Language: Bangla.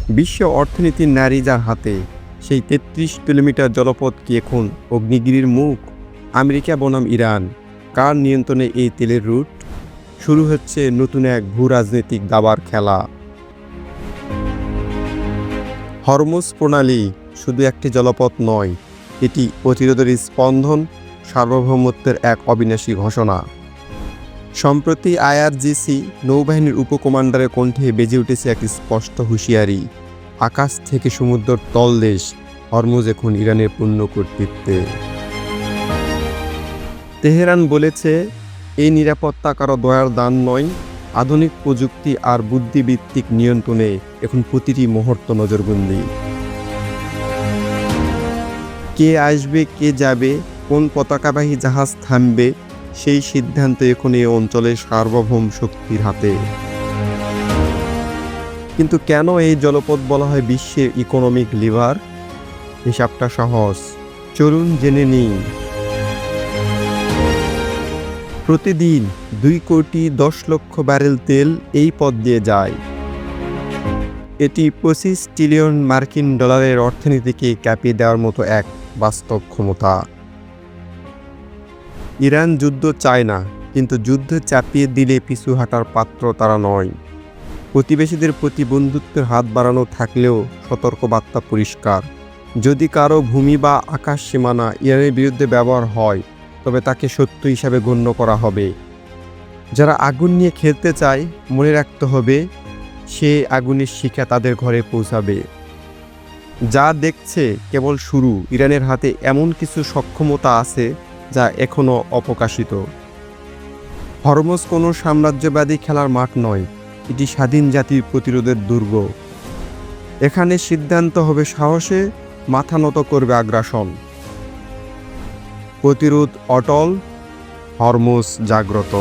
বিশ্ব অর্থনীতির নারী যার হাতে, সেই ৩৩ কিলোমিটার জলপথ কি এখন অগ্নিগিরির মুখ? আমেরিকা বনাম ইরান, কার নিয়ন্ত্রণে এই তেলের রুট? শুরু হচ্ছে নতুন এক ভূরাজনৈতিক দাবার খেলা। হরমুজ প্রণালী শুধু একটি জলপথ নয়, এটি প্রতিরোধের স্পন্দন, সার্বভৌমত্বের এক অবিনাশী ঘোষণা। সম্প্রতি আইআরজিসি নৌবাহিনীর উপকমান্ডারের কণ্ঠে বেজে উঠেছে এক স্পষ্ট হুঁশিয়ারি। আকাশ থেকে সমুদ্রের তলদেশ, হরমুজ এখন ইরানের পূর্ণ কর্তৃত্বে। তেহরান বলেছে, এই নিরাপত্তা কারো দয়ার দান নয়, আধুনিক প্রযুক্তি আর বুদ্ধিভিত্তিক নিয়ন্ত্রণে এখন প্রতিটি মুহূর্ত নজরবন্দি। কে আসবে, কে যাবে, কোন পতাকাবাহী জাহাজ থামবে, সেই সিদ্ধান্ত এখন এই অঞ্চলের সার্বভৌম শক্তির হাতে। কিন্তু কেন এই জলপথ বলা হয় বিশ্বের ইকোনমিক লিভার? হিসাবটা সহজ, চলুন জেনে নিই। প্রতিদিন 2,10,00,000 ব্যারেল তেল এই পথ দিয়ে যায়। এটি 25 ট্রিলিয়ন মার্কিন ডলারের অর্থনীতিকে কাঁপিয়ে দেওয়ার মতো এক বাস্তব ক্ষমতা। ইরান যুদ্ধ চায় না, কিন্তু যুদ্ধ চাপিয়ে দিলে পিছু হাঁটার পাত্র তারা নয়। প্রতিবেশীদের প্রতি বন্ধুত্বের হাত বাড়ানো থাকলেও সতর্কবার্তা পরিষ্কার, যদি কারো ভূমি বা আকাশ সীমানা ইরানের বিরুদ্ধে ব্যবহার হয়, তবে তাকে শত্রু হিসাবে গণ্য করা হবে। যারা আগুন নিয়ে খেলতে চায়, মনে রাখতে হবে সে আগুনের শিখা তাদের ঘরে পৌঁছাবে। যা দেখছে কেবল শুরু, ইরানের হাতে এমন কিছু সক্ষমতা আছে যা এখনও অপ্রকাশিত। হরমুজ কোনো সাম্রাজ্যবাদী খেলার মাঠ নয়, এটি স্বাধীন জাতির প্রতিরোধের দুর্গ। এখানে সিদ্ধান্ত হবে সাহসে, মাথা নত করবে আগ্রাসন। প্রতিরোধ অটল, হরমুজ জাগ্রত।